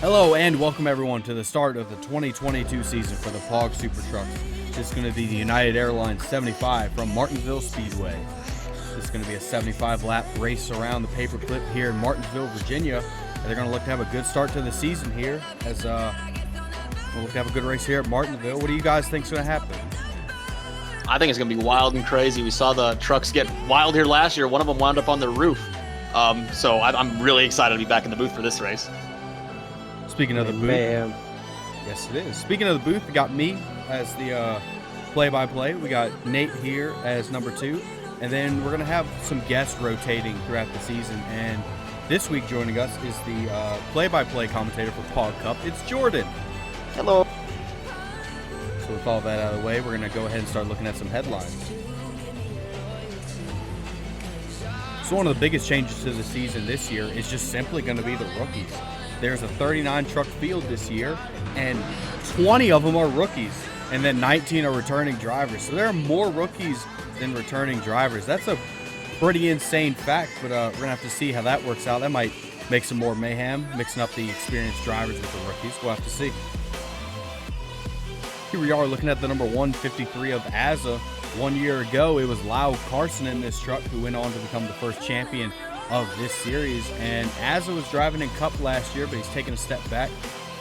Hello and welcome everyone to the start of the 2022 season for the POG SuperTrucks. This is going to be the United Airlines 75 from Martinsville Speedway. This is going to be a 75-lap race around the paperclip here in Martinsville, Virginia. And they're going to look to have a good start to the season here as we'll look to have a good race here at Martinsville. What do you guys think is going to happen? I think it's going to be wild and crazy. We saw the trucks get wild here last year. One of them wound up on the roof. So I'm really excited to be back in the booth for this race. Speaking of the booth, yes it is. Speaking of the booth, we got me as the play-by-play. We got Nate here as number 2, and then we're gonna have some guests rotating throughout the season. And this week joining us is the play-by-play commentator for POG Cup. It's Jordan. Hello. So with all that out of the way, we're gonna go ahead and start looking at some headlines. So one of the biggest changes to the season this year is just simply going to be the rookies. There's a 39 truck field this year, and 20 of them are rookies, and then 19 are returning drivers. So there are more rookies than returning drivers. That's a pretty insane fact, but we're going to have to see how that works out. That might make some more mayhem, mixing up the experienced drivers with the rookies. We'll have to see. Here we are looking at the number 153 of AZA. 1 year ago, it was Lau Carson in this truck who went on to become the first champion of this series. And AZA was driving in Cup last year, but he's taken a step back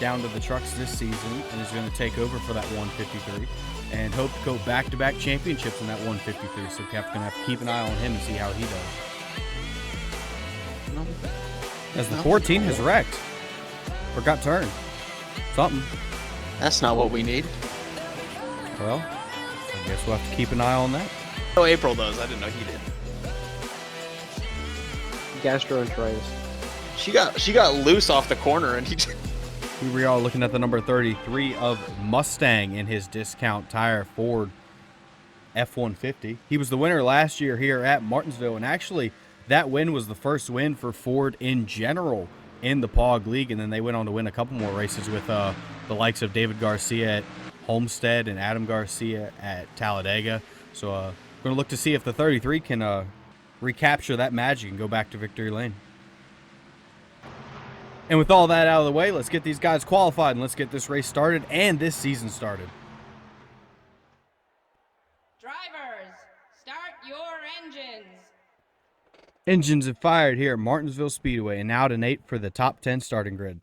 down to the trucks this season and is going to take over for that 153 and hope to go back-to-back championships in that 153. So Cap's going to have to keep an eye on him and see how he does. As the 14 has wrecked or got turned. Something. That's not what we need. Well, I guess we'll have to keep an eye on that. Oh, April does. I didn't know he did. Gastroenteritis. She got loose off the corner, and he just... Here we are looking at the number 33 of Mustang in his discount tire Ford F-150. He was the winner last year here at Martinsville, and actually that win was the first win for Ford in general in the POG League, and then they went on to win a couple more races with the likes of David Garcia at Homestead and Adam Garcia at Talladega. So we're going to look to see if the 33 can recapture that magic and go back to victory lane. And with all that out of the way, let's get these guys qualified and let's get this race started and this season started. Drivers, start your engines. Engines have fired here at Martinsville Speedway, and now to Nate for the top 10 starting grid.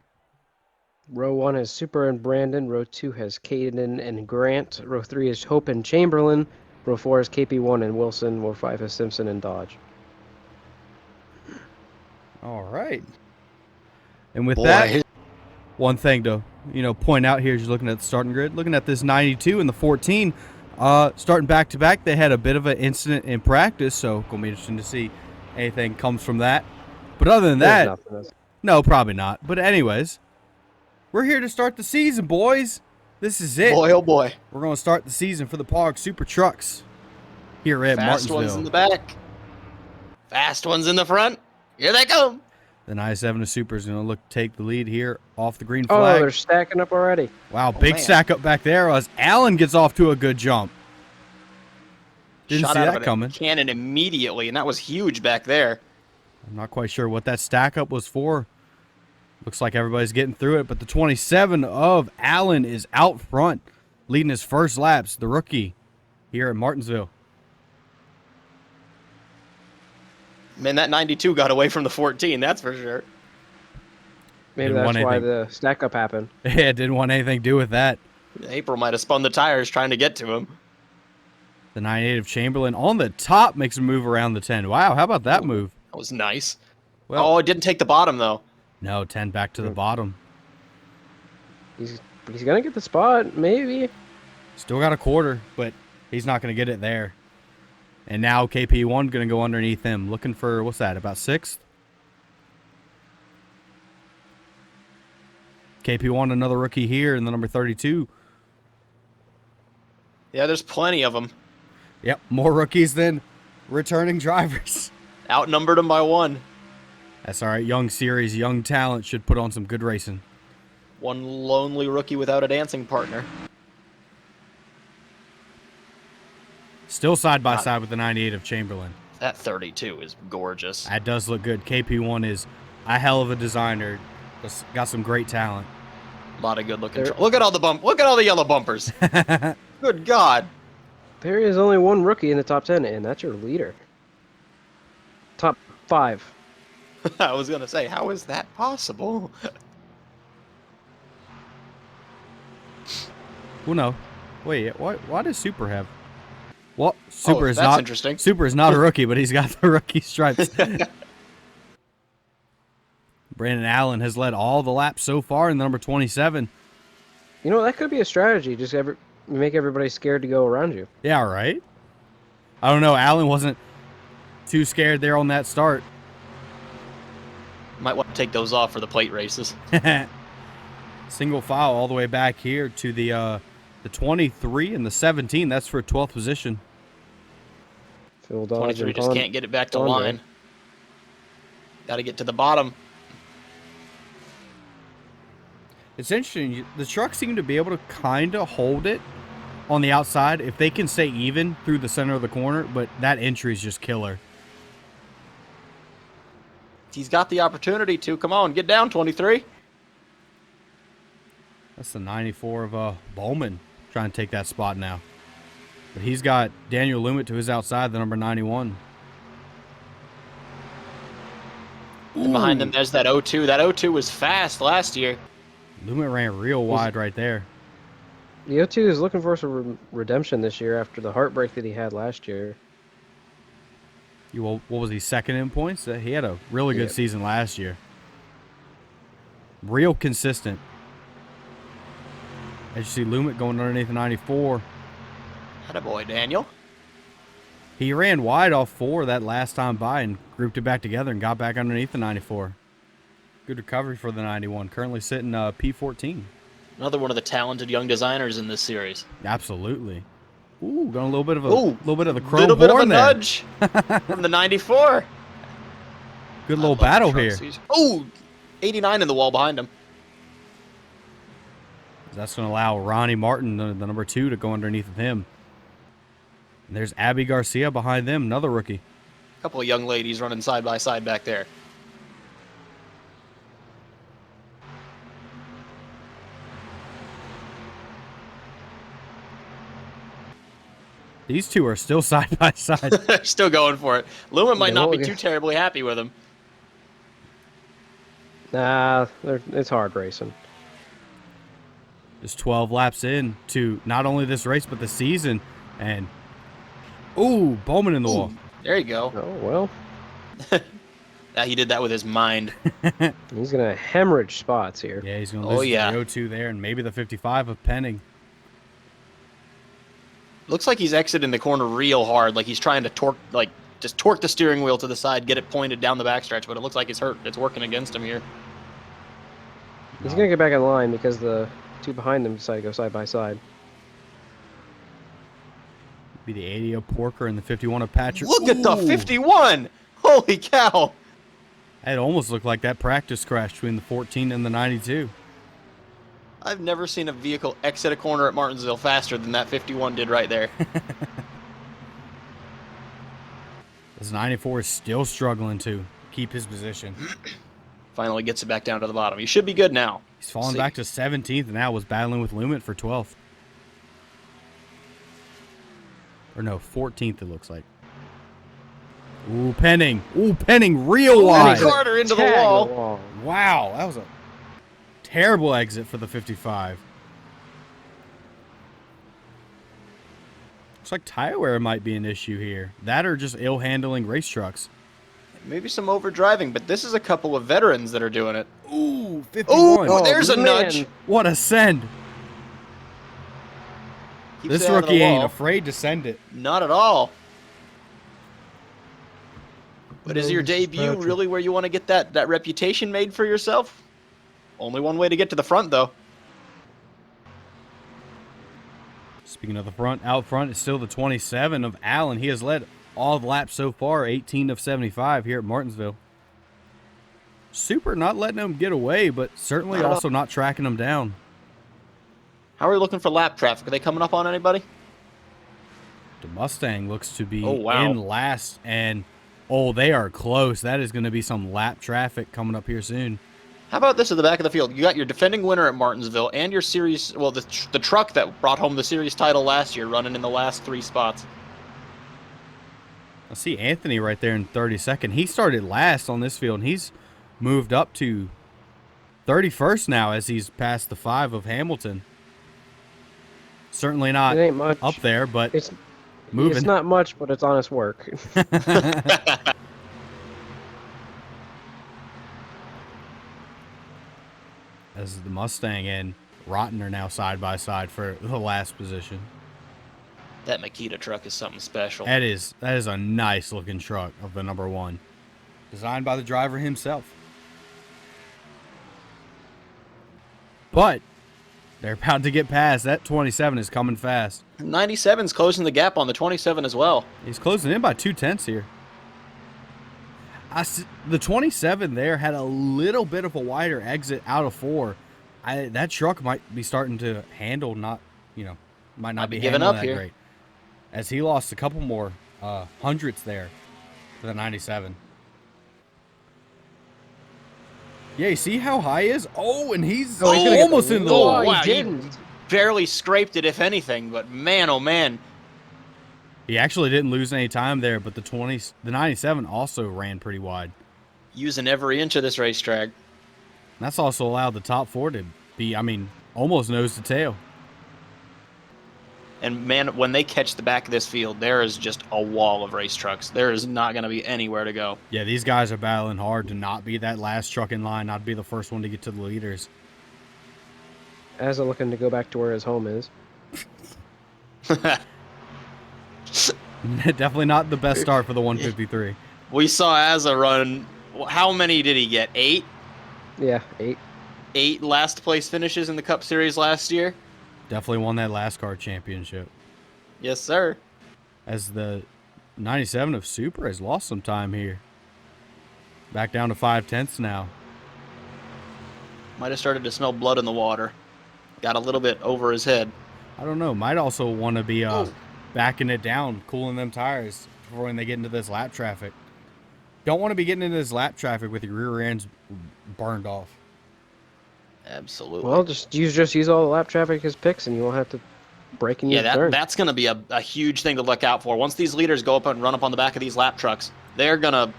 Row 1 has Super and Brandon. Row 2 has Caden and Grant. Row 3 is Hope and Chamberlain. Row 4 is KP1 and Wilson. Row 5 is Simpson and Dodge. All right. And with that, one thing to point out here is you're looking at the starting grid, looking at this 92 and the 14, starting back to back. They had a bit of an incident in practice, so gonna be interesting to see anything comes from that. But other than that, no, probably not. But anyways, we're here to start the season, boys. This is it. Boy, oh boy. We're going to start the season for the POG SuperTrucks here at Martinsville. Fast ones in the back. Fast ones in the front. Here they come. The 97 of Super is going to look to take the lead here off the green flag. Oh, they're stacking up already. Wow, big stack up back there as Allen gets off to a good jump. Didn't Shot see out that of coming. Cannon immediately, and that was huge back there. I'm not quite sure what that stack up was for. Looks like everybody's getting through it, but the 27 of Allen is out front, leading his first laps, the rookie here at Martinsville. Man, that 92 got away from the 14, that's for sure. Maybe that's why the stack up happened. Yeah, didn't want anything to do with that. April might have spun the tires trying to get to him. The 98 of Chamberlain on the top makes a move around the 10. Wow, how about that move? That was nice. Well, it didn't take the bottom, though. No, 10 back to the bottom. He's going to get the spot, maybe. Still got a quarter, but he's not going to get it there. And now KP1 going to go underneath him, looking for, what's that, about 6th? KP1, another rookie here in the number 32. Yeah, there's plenty of them. Yep, more rookies than returning drivers. Outnumbered them by 1. That's all right. Young series, young talent should put on some good racing. One lonely rookie without a dancing partner. Still side by side with the 98 of Chamberlain. That 32 is gorgeous. That does look good. KP1 is a hell of a designer. Just got some great talent. A lot of good looking. Look at all the Look at all the yellow bumpers. Good God. There is only one rookie in the top 10, and that's your leader. Top 5. I was gonna say, how is that possible? Well, no. Wait, why does Super have? Well, Super is that's not interesting. Super is not a rookie, but he's got the rookie stripes. Brandon Allen has led all the laps so far in the number 27. You know, that could be a strategy. Just make everybody scared to go around you. Yeah, right? I don't know. Allen wasn't too scared there on that start. Might want to take those off for the plate races. Single file all the way back here to the 23 and the 17. That's for 12th position. Phil Dodge 23 and just can't get it back to Ponder. line. Got to get to the bottom. It's interesting. The trucks seem to be able to kind of hold it on the outside if they can stay even through the center of the corner, but that entry is just killer. He's got the opportunity to. Come on, get down, 23. That's the 94 of Bowman trying to take that spot now. But he's got Daniel Lumet to his outside, the number 91. And behind them, there's that 02. That 02 was fast last year. Lumet ran real wide right there. The O2 is looking for some redemption this year after the heartbreak that he had last year. What was he, second in points? He had a really good season last year. Real consistent. As you see Lumet going underneath the 94. Attaboy, Daniel. He ran wide off 4 that last time by and grouped it back together and got back underneath the 94. Good recovery for the 91. Currently sitting P14. Another one of the talented young designers in this series. Absolutely. Ooh, got a little bit of the chrome little bit of a horn there. nudge from the 94. Good little battle here. Oh, 89 in the wall behind him. That's going to allow Ronnie Martin, the number 2, to go underneath of him. And there's Abby Garcia behind them, another rookie. A couple of young ladies running side by side back there. These two are still side by side. Still going for it. Lumen might They not be won't too get- terribly happy with him. Nah, it's hard racing. Just 12 laps in to not only this race, but the season. And, ooh, Bowman in the wall. There you go. Oh, well. He did that with his mind. He's going to hemorrhage spots here. Yeah, he's going to Oh, lose yeah. the 02 there and maybe the 55 of Penning. Looks like he's exiting the corner real hard, like he's trying to just torque the steering wheel to the side, get it pointed down the backstretch, but it looks like it's hurt. It's working against him here. He's going to get back in line because the two behind him decide to go side by side. Be the 80 of Porker and the 51 of Patrick. Look at the Ooh. 51! Holy cow! It almost looked like that practice crash between the 14 and the 92. I've never seen a vehicle exit a corner at Martinsville faster than that 51 did right there. This 94 is still struggling to keep his position. Finally gets it back down to the bottom. He should be good now. He's fallen back to 17th and now was battling with Lumet for 12th. Or no, 14th it looks like. Ooh, Penning. Ooh, Penning real wide. Carter into the Tag wall. Wow, that was a terrible exit for the 55. Looks like tire wear might be an issue here. That or just ill handling race trucks. Maybe some overdriving, but this is a couple of veterans that are doing it. Ooh, 51. Oh, there's a man. nudge. What a send. Keeps This it out of the rookie ain't wall. afraid to send it. Not at all. But is your This is debut Patrick. really where you want to get that reputation made for yourself? Only one way to get to the front, though. Speaking of the front, out front is still the 27 of Allen. He has led all the laps so far, 18 of 75 here at Martinsville. Super not letting him get away, but certainly Not at all. also not tracking him down. How are we looking for lap traffic? Are they coming up on anybody? The Mustang looks to be Oh, wow. in last, and oh, they are close. That is going to be some lap traffic coming up here soon. How about this at the back of the field? You got your defending winner at Martinsville and your series, well, the truck that brought home the series title last year running in the last 3 spots. I see Anthony right there in 32nd. He started last on this field, and he's moved up to 31st now as he's passed the 5 of Hamilton. Certainly not It ain't much. up there, but It's moving. It's not much, but it's honest work. As the Mustang and Rotten are now side by side for the last position. That Makita truck is something special. That is a nice looking truck of the number 1. Designed by the driver himself. But they're about to get past. That 27 is coming fast. 97's closing the gap on the 27 as well. He's closing in by 2/10 here. The 27 there had a little bit of a wider exit out of 4. That truck might be starting to handle might not be giving handling up that here. great. As he lost a couple more hundredths there to the 97. Yeah, you see how high he is? Oh, and he's he's gonna get almost in the Oh, wall. he wow, didn't. Barely scraped it, if anything, but man, oh man. He actually didn't lose any time there, but the 97 also ran pretty wide. Using every inch of this racetrack. And that's also allowed the top 4 to be, almost nose to tail. And man, when they catch the back of this field, there is just a wall of race trucks. There is not going to be anywhere to go. Yeah, these guys are battling hard to not be that last truck in line, not be the first one to get to the leaders. Asa looking to go back to where his home is. Definitely not the best start for the 153. We saw Asa run. How many did he get? 8? Yeah, 8. 8 last place finishes in the Cup Series last year. Definitely won that last car championship. Yes, sir. As the 97 of Super has lost some time here. Back down to 5/10 now. Might have started to smell blood in the water. Got a little bit over his head. I don't know. Might also want to be backing it down, cooling them tires before when they get into this lap traffic. Don't want to be getting into this lap traffic with your rear ends burned off. Absolutely. Well, just use all the lap traffic as picks, and you won't have to break and use turn. That's going to be a huge thing to look out for. Once these leaders go up and run up on the back of these lap trucks, they're going to,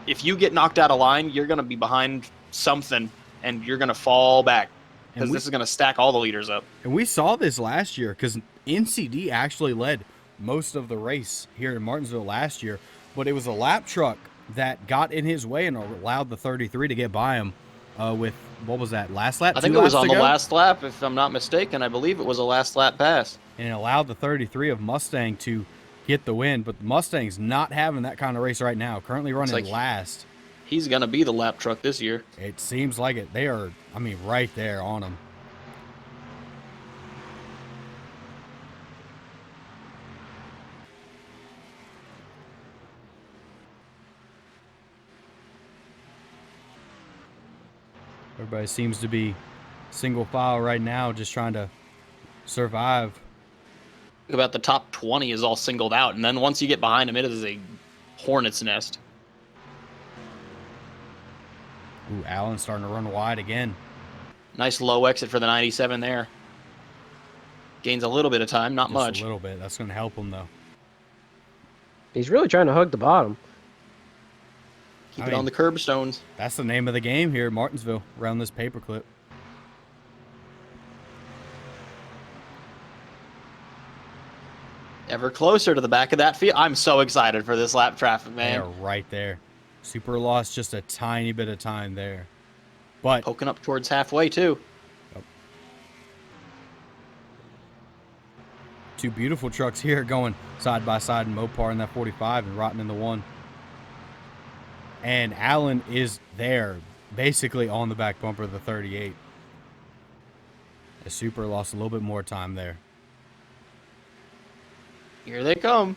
if you get knocked out of line, you're going to be behind something, and you're going to fall back. Because this is going to stack all the leaders up. And we saw this last year because NCD actually led most of the race here in Martinsville last year, but it was a lap truck that got in his way and allowed the 33 to get by him with, what was that, last lap? I think it was on the last lap, if I'm not mistaken. I believe it was a last lap pass. And it allowed the 33 of Mustang to get the win, but the Mustang's not having that kind of race right now, currently running last. He's going to be the lap truck this year. It seems like it. They are, right there on him. Everybody seems to be single file right now, just trying to survive. About the top 20 is all singled out, and then once you get behind him, it is a hornet's nest. Ooh, Allen's starting to run wide again. Nice low exit for the 97 there. Gains a little bit of time, not Just much. a little bit. That's going to help him, though. He's really trying to hug the bottom. Keep it on the curbstones. That's the name of the game here at Martinsville, around this paperclip. Ever closer to the back of that field. I'm so excited for this lap traffic, They man. are right there. Super lost just a tiny bit of time there. But Poking up towards halfway, too. two beautiful trucks here going side by side in Mopar in that 45 and Rotten in the 1. And Allen is there, basically on the back bumper of the 38. The Super lost a little bit more time there. Here they come.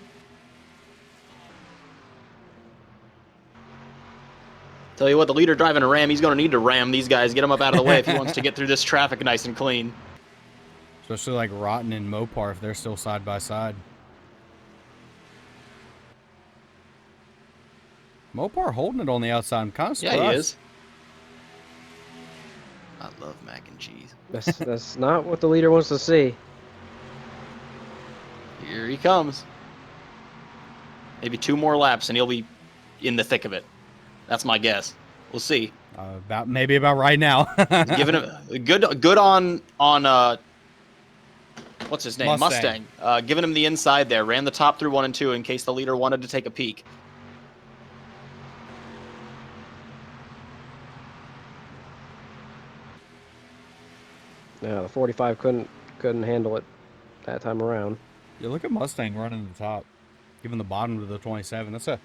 Tell you what, the leader driving a Ram, he's going to need to ram these guys, get them up out of the way if he wants to get through this traffic nice and clean. Especially like Rotten and Mopar if they're still side by side. Mopar holding it on the outside. I'm kind of surprised. Yeah, he is. I love mac and cheese. That's not what the leader wants to see. Here he comes. Maybe 2 more laps and he'll be in the thick of it. That's my guess. We'll see. Maybe about right now. Giving him good on what's his name? Mustang. Giving him the inside there. Ran the top through 1 and 2 in case the leader wanted to take a peek. Yeah, the 45 couldn't handle it that time around. Yeah, look at Mustang running the top, giving the bottom to the 27. That's a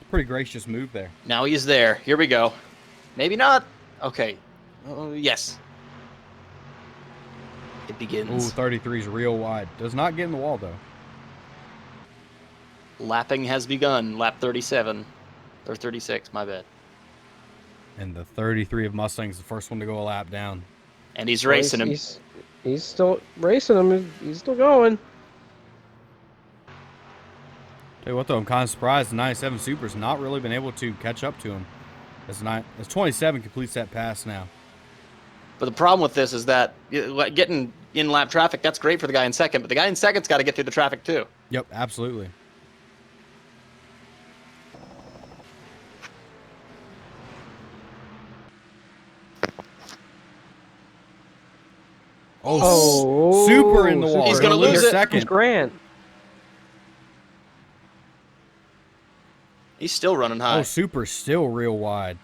pretty gracious move there. Now he's there. Here we go. Maybe not. Okay. Yes. It begins. Ooh, 33 is real wide. Does not get in the wall, though. Lapping has begun. Lap 37. Or 36, my bad. And the 33 of Mustang is the first one to go a lap down. And he's racing him. He's still racing him. He's still going. Tell you what, though, I'm kind of surprised the 97 Super's not really been able to catch up to him. As 27 completes that pass now. But the problem with this is that getting in lap traffic, that's great for the guy in second, but the guy in second's got to get through the traffic too. Yep, absolutely. Oh, super in the wall. He's gonna lose it. Second. Grant. He's still running high. Oh, super's still real wide.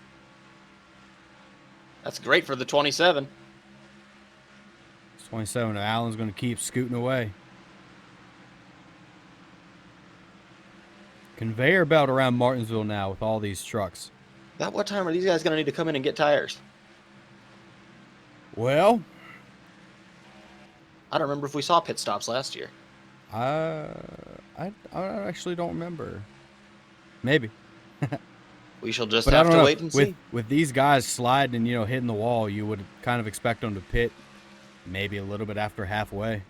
That's great for the 27. 27. Allen's going to keep scooting away. Conveyor belt around Martinsville now with all these trucks. About what time are these guys going to need to come in and get tires? Well, I don't remember if we saw pit stops last year. I actually don't remember. Maybe. We shall just But have I don't to know. wait and see. With these guys sliding and, hitting the wall, you would kind of expect them to pit maybe a little bit after halfway.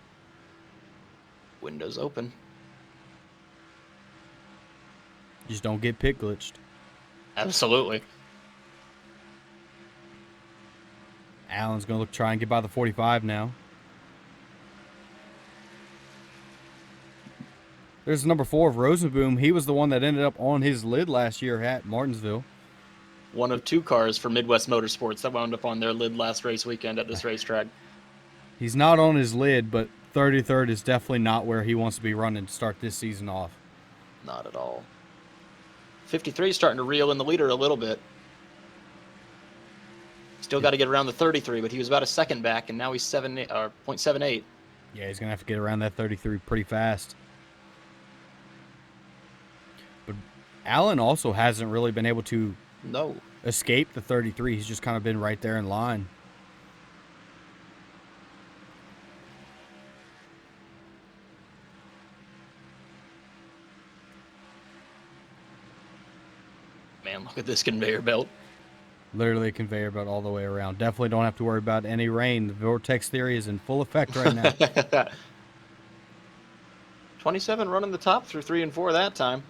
Windows open. Just don't get pit glitched. Absolutely. Allen's going to try and get by the 45 now. There's number 4 of Rosenboom. He was the one that ended up on his lid last year at Martinsville. One of 2 cars for Midwest Motorsports that wound up on their lid last race weekend at this racetrack. He's not on his lid, but 33rd is definitely not where he wants to be running to start this season off. Not at all. 53 is starting to reel in the leader a little bit. Still got to get around the 33, but he was about a second back, and now he's 0.78. Yeah, he's going to have to get around that 33 pretty fast. But Allen also hasn't really been able to escape the 33. He's just kind of been right there in line. Man, look at this conveyor belt. Literally a conveyor belt all the way around. Definitely don't have to worry about any rain. The vortex theory is in full effect right now. 27 running the top through 3 and 4 that time.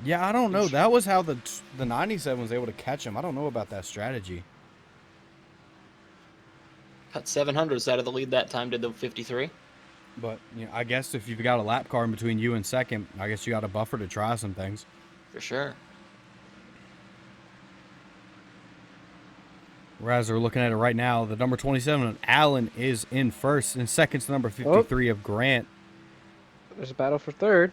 Yeah, I don't know. That was how the 97 was able to catch him. I don't know about that strategy. Cut 700s out of the lead that time, did the 53. But I guess if you've got a lap car in between you and second, I guess you got a buffer to try some things. For sure. Whereas we're looking at it right now, the number 27 of Allen is in first, and second's the number 53 of Grant. There's a battle for third.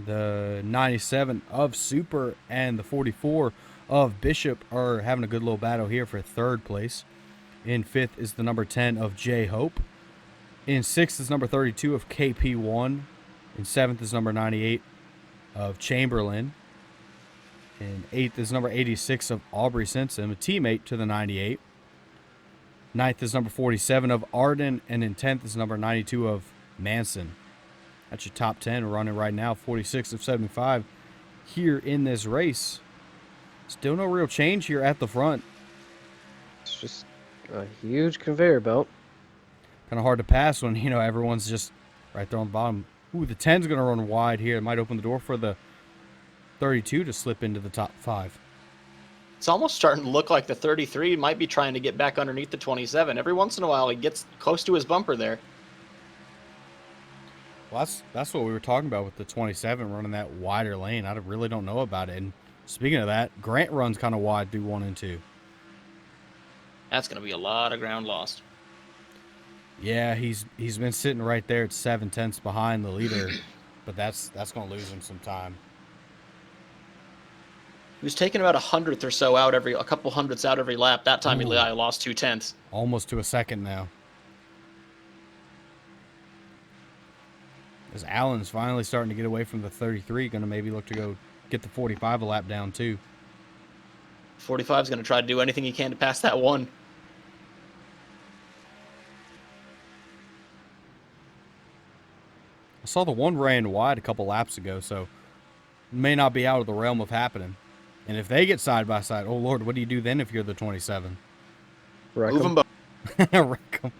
The 97 of Super and the 44 of Bishop are having a good little battle here for third place. In fifth is the number 10 of J Hope. In sixth is number 32 of KP1. In seventh is number 98 of Chamberlain. In eighth is number 86 of Aubrey Simpson, a teammate to the 98. Ninth is number 47 of Arden. And in 10th is number 92 of Manson. That's your top 10 running right now, 46 of 75 here in this race. Still no real change here at the front. It's just a huge conveyor belt. Kind of hard to pass when, everyone's just right there on the bottom. Ooh, the 10's going to run wide here. It might open the door for the 32 to slip into the top 5. It's almost starting to look like the 33 might be trying to get back underneath the 27. Every once in a while, he gets close to his bumper there. Well, that's what we were talking about with the 27 running that wider lane. I really don't know about it. And speaking of that, Grant runs kind of wide through 1 and 2. That's going to be a lot of ground lost. Yeah, he's been sitting right there at 7/10 behind the leader, but that's going to lose him some time. He was taking about 100th or so out a couple hundredths out every lap. That time he Ooh. lost 2/10. Almost to a second now. As Allen's finally starting to get away from the 33, going to maybe look to go get the 45 a lap down too. 45 is going to try to do anything he can to pass that one. I saw the one ran wide a couple laps ago, so it may not be out of the realm of happening. And if they get side by side, oh Lord, what do you do then if you're the 27? Wreck Move 'em. them both. Wreck 'em.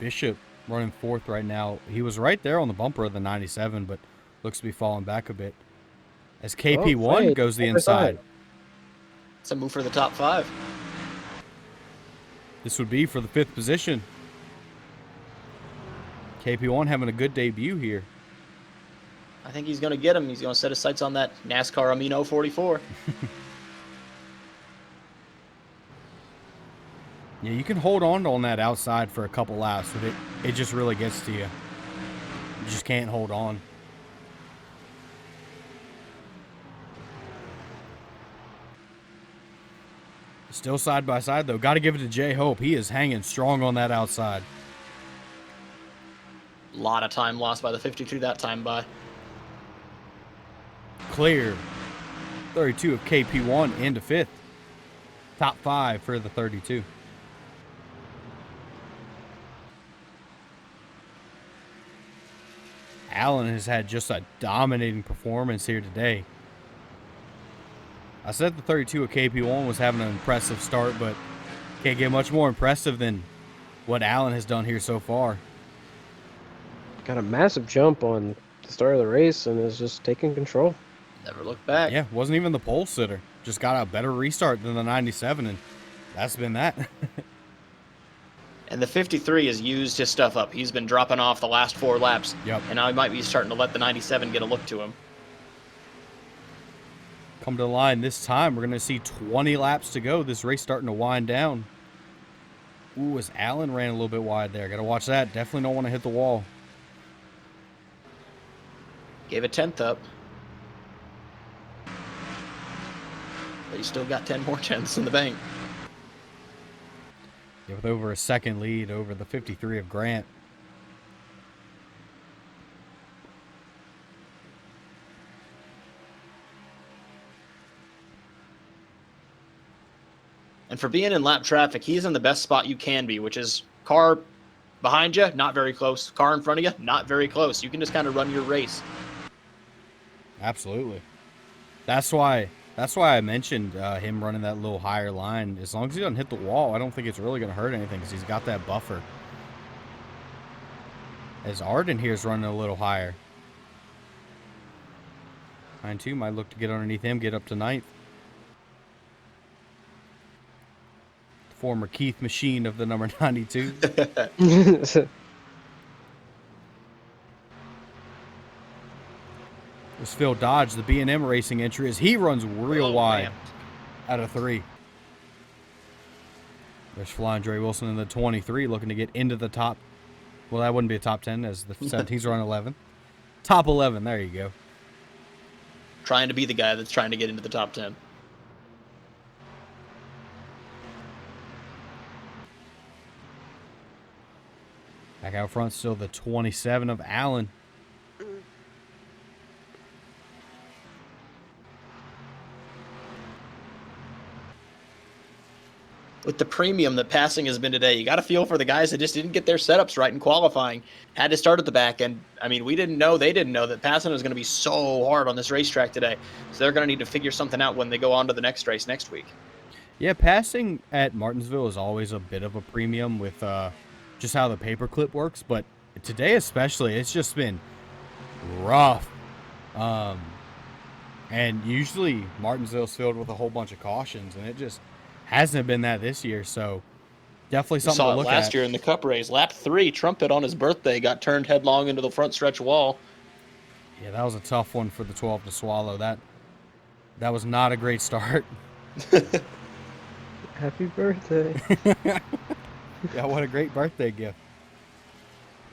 Bishop running 4th right now. He was right there on the bumper of the 97, but looks to be falling back a bit. As KP1 hey, goes the other inside. side. It's a move for the top 5. This would be for the 5th position. KP1 having a good debut here. I think he's going to get him. He's going to set his sights on that NASCAR Amino 44. Yeah, you can hold on that outside for a couple laps, but it just really gets to you. You just can't hold on. Still side by side, though. Got to give it to J Hope. He is hanging strong on that outside. A lot of time lost by the 52 that time by. Clear. 32 of KP1 into 5th. Top 5 for the 32. Allen has had just a dominating performance here today. I said the 32 of KP1 was having an impressive start, but can't get much more impressive than what Allen has done here so far. Got a massive jump on the start of the race and is just taking control. Never looked back. Yeah, wasn't even the pole sitter. Just got a better restart than the 97, and that's been that. And the 53 has used his stuff up. He's been dropping off the last 4 laps. Yep. And now he might be starting to let the 97 get a look to him. Come to the line this time. We're going to see 20 laps to go. This race starting to wind down. Ooh, as Allen ran a little bit wide there. Got to watch that. Definitely don't want to hit the wall. Gave a 10th up. But he's still got 10 more 10ths in the bank. Yeah, with over a second lead over the 53 of Grant. And for being in lap traffic, he's in the best spot you can be, which is car behind you, not very close. Car in front of you, not very close. You can just kind of run your race. Absolutely. That's why I mentioned him running that little higher line. As long as he doesn't hit the wall, I don't think it's really going to hurt anything because he's got that buffer. As Arden here is running a little higher. 9-2 might look to get underneath him, get up to 9th. Former Keith Machine of the number 92. It's Phil Dodge, the B&M Racing entry, as he runs real wide out of 3. There's Flandre Wilson in the 23 looking to get into the top. Well, that wouldn't be a top 10 as the 17's run 11. Top 11, there you go. Trying to be the guy that's trying to get into the top 10. Back out front, still the 27 of Allen. With the premium that passing has been today, you got to feel for the guys that just didn't get their setups right in qualifying. Had to start at the back end. I mean, they didn't know that passing was going to be so hard on this racetrack today. So they're going to need to figure something out when they go on to the next race next week. Yeah, passing at Martinsville is always a bit of a premium with just how the paperclip works. But today especially, it's just been rough. And usually Martinsville's filled with a whole bunch of cautions, and it just hasn't been that this year. So definitely We something saw to it look last at. year in the Cup race. Lap 3, Trumpet on his birthday got turned headlong into the front stretch wall. Yeah, that was a tough one for the 12 to swallow. That was not a great start. Happy birthday. Yeah, what a great birthday gift.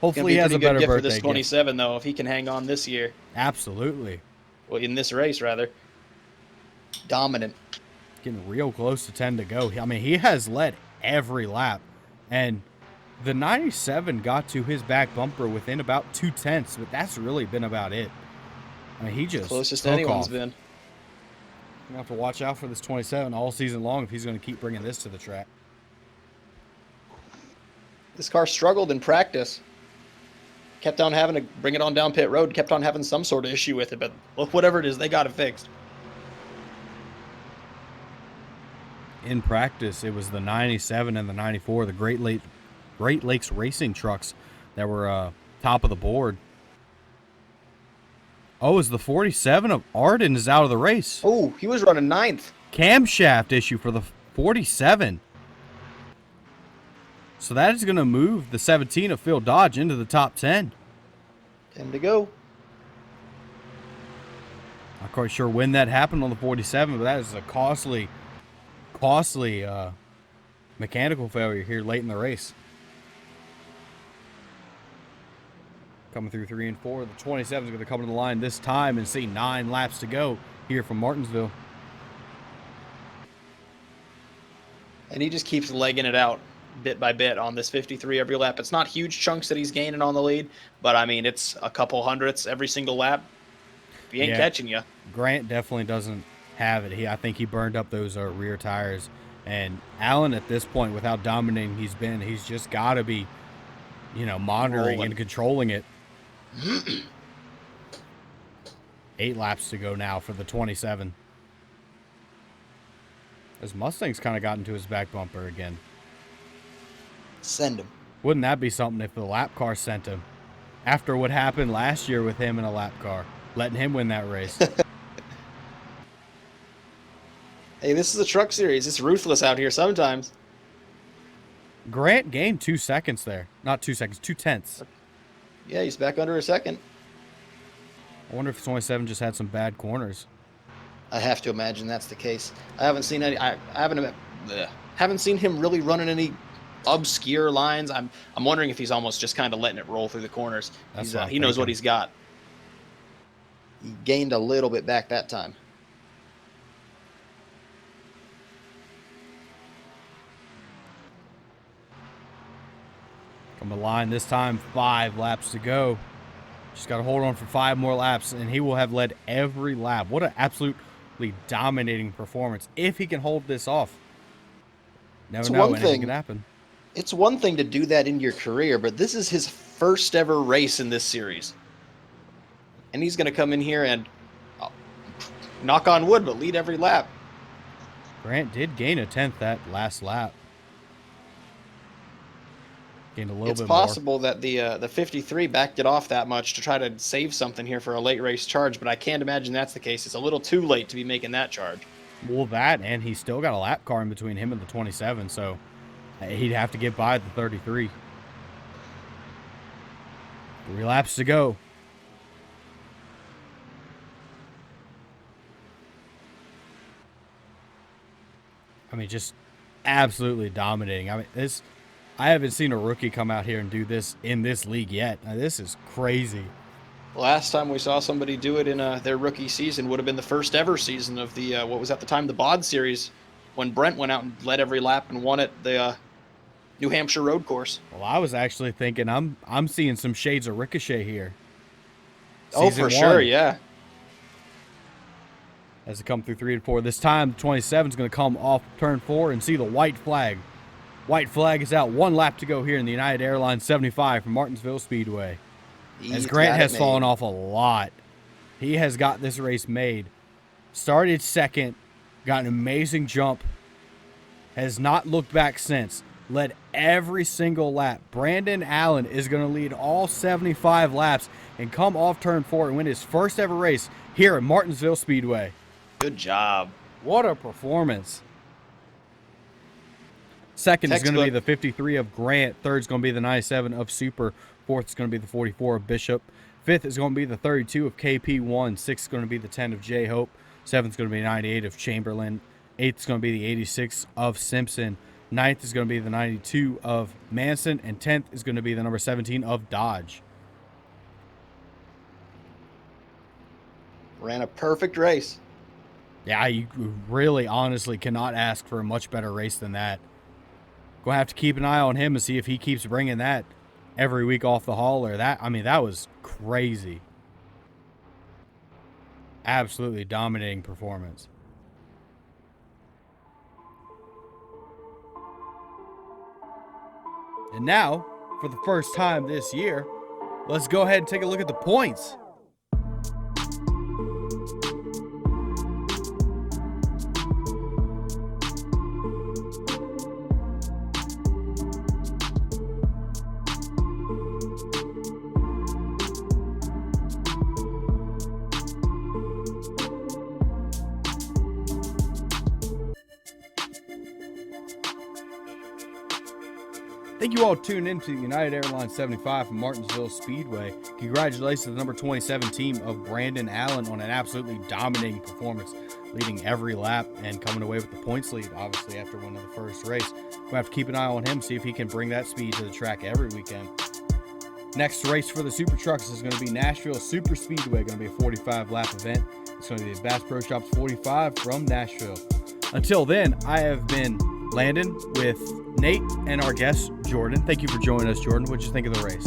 Gonna Hopefully be he a has pretty a good better gift for birthday this gift. 27, though, if he can hang on this year. Absolutely. Well, in this race, rather. Dominant. Getting real close to 10 to go. I mean, he has led every lap. And the 97 got to his back bumper within about 2/10, but that's really been about it. I mean, he just Closest took anyone's off. been. You're going to have to watch out for this 27 all season long if he's going to keep bringing this to the track. This car struggled in practice. Kept on having to bring it on down pit road. Kept on having some sort of issue with it, but look, whatever it is, they got it fixed. In practice, it was the 97 and the 94, the Great Lakes Racing trucks that were top of the board. Oh, is the 47 of Arden is out of the race. Oh, he was running 9th. Camshaft issue for the 47. So that is going to move the 17 of Phil Dodge into the top 10. 10 to go. Not quite sure when that happened on the 47, but that is a costly mechanical failure here late in the race. Coming through 3 and 4. The 27 is going to come to the line this time and see 9 laps to go here from Martinsville. And he just keeps legging it out bit by bit on this 53 every lap. It's not huge chunks that he's gaining on the lead, but I mean, it's a couple hundredths every single lap. If he ain't catching you. Grant definitely doesn't have it. I think he burned up those rear tires. And Allen, at this point, with how dominating he's been, he's just got to be, monitoring and controlling it. 8 laps to go now for the 27. His Mustang's kind of gotten to his back bumper again. Send him. Wouldn't that be something if the lap car sent him? After what happened last year with him in a lap car, letting him win that race. Hey, this is a truck series. It's ruthless out here sometimes. Grant gained 2 seconds there. Not 2 seconds, 2/10. Yeah, he's back under a second. I wonder if 27 just had some bad corners. I have to imagine that's the case. I haven't seen any. I haven't seen him really running any obscure lines. I'm wondering if he's almost just kind of letting it roll through the corners. He knows what he's got. He gained a little bit back that time. From the line this time, 5 laps to go. Just got to hold on for 5 more laps, and he will have led every lap. What an absolutely dominating performance if he can hold this off. Never know, anything can happen. It's one thing to do that in your career, but this is his first ever race in this series. And he's going to come in here and, knock on wood, but lead every lap. Grant did gain a 10th that last lap. Gained a little bit more. It's possible that the 53 backed it off that much to try to save something here for a late race charge, but I can't imagine that's the case. It's a little too late to be making that charge. Well, that, and he's still got a lap car in between him and the 27, so he'd have to get by the 33. 3 laps to go. I mean, just absolutely dominating. I mean, I haven't seen a rookie come out here and do this in this league yet. Now, this is crazy. Last time we saw somebody do it in their rookie season would have been the first ever season of the what was at the time the BOD series, when Brent went out and led every lap and won at the New Hampshire road course. Well, I was actually thinking I'm seeing some shades of Ricochet here. Oh, for sure, yeah. As it come through 3 and 4, this time the 27 is going to come off turn 4 and see the white flag. White flag is out. 1 lap to go here in the United Airlines 75 from Martinsville Speedway. As Grant has fallen off a lot. He has got this race made. Started second, got an amazing jump, has not looked back since. led every single lap. Brandon Allen is going to lead all 75 laps and come off turn 4 and win his first ever race here at Martinsville Speedway. Good job. What a performance. Second is going to be the 53 of Grant. Third is going to be the 97 of Super. Fourth is going to be the 44 of Bishop. Fifth is going to be the 32 of KP1. Sixth is going to be the 10 of J-Hope. Seventh is going to be 98 of Chamberlain. Eighth is going to be the 86 of Simpson. Ninth is going to be the 92 of Manson. And 10th is going to be the number 17 of Dodge. Ran a perfect race. Yeah, you really honestly cannot ask for a much better race than that. Going to have to keep an eye on him and see if he keeps bringing that every week off the hauler. That was crazy. Absolutely dominating performance. And now, for the first time this year, let's go ahead and take a look at the points. Thank you all tuning in to the United Airlines 75 from Martinsville Speedway. Congratulations to the number 27 team of Brandon Allen on an absolutely dominating performance, leading every lap and coming away with the points lead, obviously, after winning the first race. We'll have to keep an eye on him, see if he can bring that speed to the track every weekend. Next race for the SuperTrucks is going to be Nashville Super Speedway, going to be a 45-lap event. It's going to be the Bass Pro Shops 45 from Nashville. Until then, I have been Landon with Nate and our guest, Jordan. Thank you for joining us, Jordan. What'd you think of the race?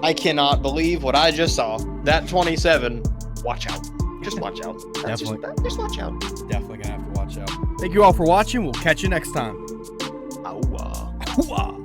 I cannot believe what I just saw. That 27, watch out. Just watch out. Definitely. Just watch out. Definitely going to have to watch out. Thank you all for watching. We'll catch you next time. Ow. Ooh-ah.